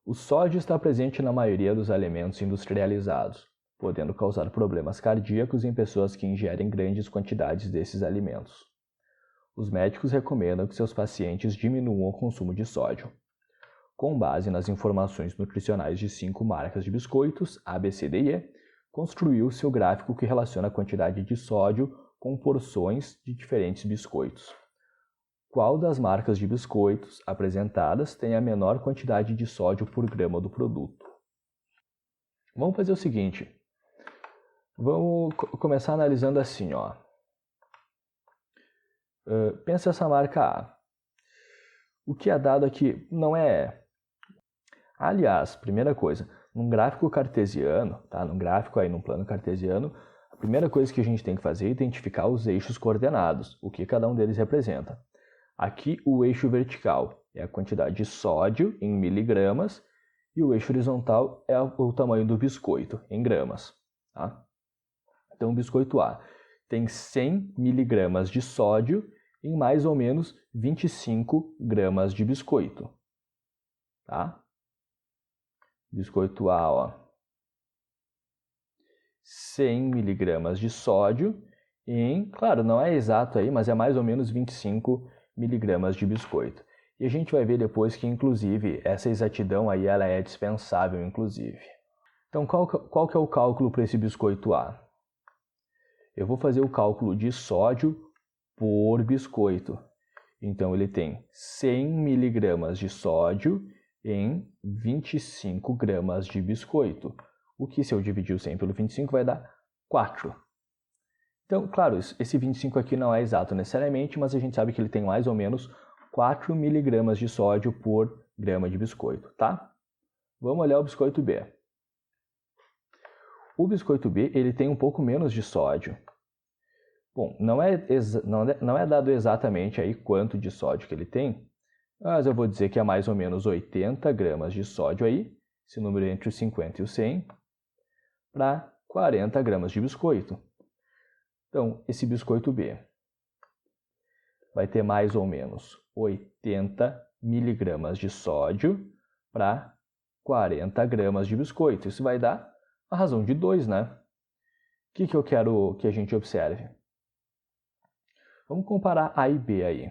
O sódio está presente na maioria dos alimentos industrializados, podendo causar problemas cardíacos em pessoas que ingerem grandes quantidades desses alimentos. Os médicos recomendam que seus pacientes diminuam o consumo de sódio. Com base nas informações nutricionais de 5 marcas de biscoitos, A, B, C, D e E, construiu seu gráfico que relaciona a quantidade de sódio com porções de diferentes biscoitos. Qual das marcas de biscoitos apresentadas tem a menor quantidade de sódio por grama do produto? Vamos fazer o seguinte. Vamos começar analisando assim, ó. Pensa essa marca A. O que é dado aqui não é... Aliás, primeira coisa, num gráfico cartesiano, tá? Num plano cartesiano, a primeira coisa que a gente tem que fazer é identificar os eixos coordenados, o que cada um deles representa. Aqui o eixo vertical é a quantidade de sódio em miligramas e o eixo horizontal é o tamanho do biscoito em gramas. Tá? Então o biscoito A tem 100 miligramas de sódio em mais ou menos 25 gramas de biscoito. Tá? Biscoito A, ó, 100 miligramas de sódio em, claro, não é exato aí, mas é mais ou menos 25 miligramas de biscoito. E a gente vai ver depois que, inclusive, essa exatidão aí ela é dispensável, inclusive. Então, qual que é o cálculo para esse biscoito A? Eu vou fazer o cálculo de sódio por biscoito. Então, ele tem 100 miligramas de sódio em 25 gramas de biscoito. O que, se eu dividir o 100 pelo 25, vai dar 4. Então, claro, esse 25 aqui não é exato necessariamente, mas a gente sabe que ele tem mais ou menos 4 miligramas de sódio por grama de biscoito, tá? Vamos olhar o biscoito B. O biscoito B ele tem um pouco menos de sódio. Bom, não é dado exatamente aí quanto de sódio que ele tem, mas eu vou dizer que é mais ou menos 80 gramas de sódio aí, esse número entre os 50 e os 100, para 40 gramas de biscoito. Então, esse biscoito B vai ter mais ou menos 80 miligramas de sódio para 40 gramas de biscoito. Isso vai dar a razão de 2, né? O que eu quero que a gente observe? Vamos comparar A e B aí.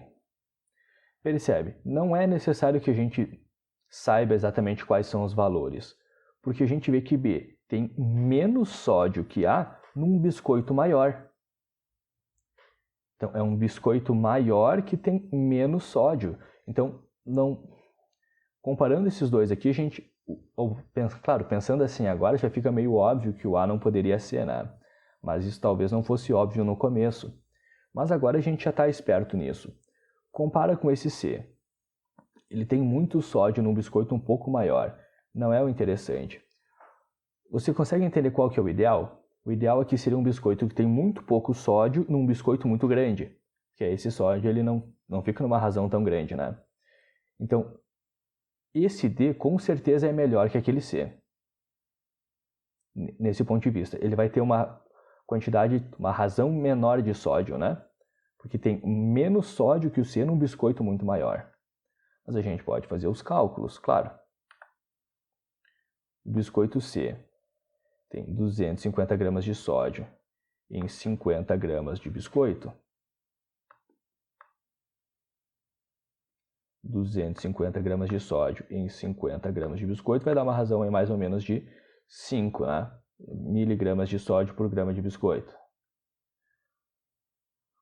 Percebe? Não é necessário que a gente saiba exatamente quais são os valores, porque a gente vê que B tem menos sódio que A num biscoito maior. Então, é um biscoito maior que tem menos sódio. Então, comparando esses dois aqui, a gente, claro, pensando assim agora, já fica meio óbvio que o A não poderia ser, né? Mas isso talvez não fosse óbvio no começo. Mas agora a gente já está esperto nisso. Compara com esse C. Ele tem muito sódio num biscoito um pouco maior. Não é o interessante. Você consegue entender qual que é o ideal? O ideal aqui seria um biscoito que tem muito pouco sódio num biscoito muito grande. Que é esse sódio ele não fica numa razão tão grande, né? Então, esse D com certeza é melhor que aquele C. Nesse ponto de vista. Ele vai ter uma razão menor de sódio, né? Porque tem menos sódio que o C num biscoito muito maior. Mas a gente pode fazer os cálculos, claro. O biscoito C tem 250 gramas de sódio em 50 gramas de biscoito. 250 gramas de sódio em 50 gramas de biscoito vai dar uma razão em mais ou menos de 5, né? miligramas de sódio por grama de biscoito.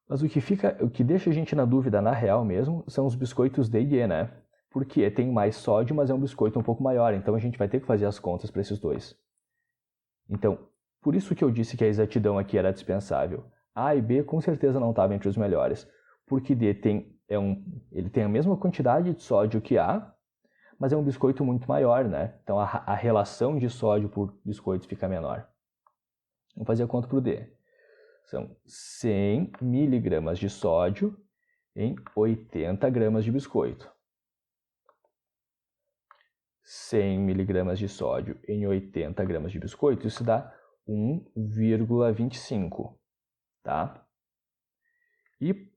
Mas o que deixa a gente na dúvida, na real mesmo, são os biscoitos D e E, né? Porque tem mais sódio, mas é um biscoito um pouco maior, então a gente vai ter que fazer as contas para esses dois. Então, por isso que eu disse que a exatidão aqui era dispensável. A e B com certeza não estavam entre os melhores, porque D ele tem a mesma quantidade de sódio que A, mas é um biscoito muito maior, né? Então a relação de sódio por biscoito fica menor. Vamos fazer a conta para o D. São 100 miligramas de sódio em 80 gramas de biscoito. 100 miligramas de sódio em 80 gramas de biscoito, isso dá 1,25, tá? E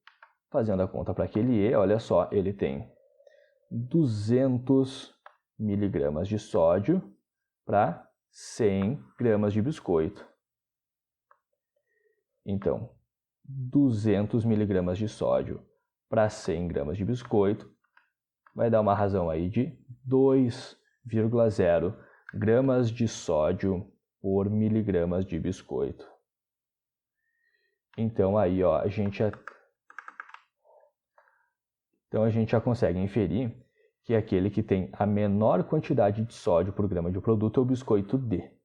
fazendo a conta para aquele E, olha só, ele tem 200 miligramas de sódio para 100 gramas de biscoito. Então, 200 miligramas de sódio para 100 gramas de biscoito vai dar uma razão aí de 2,0 gramas de sódio por miligramas de biscoito. Então aí ó, a gente já consegue inferir que aquele que tem a menor quantidade de sódio por grama de produto é o biscoito D.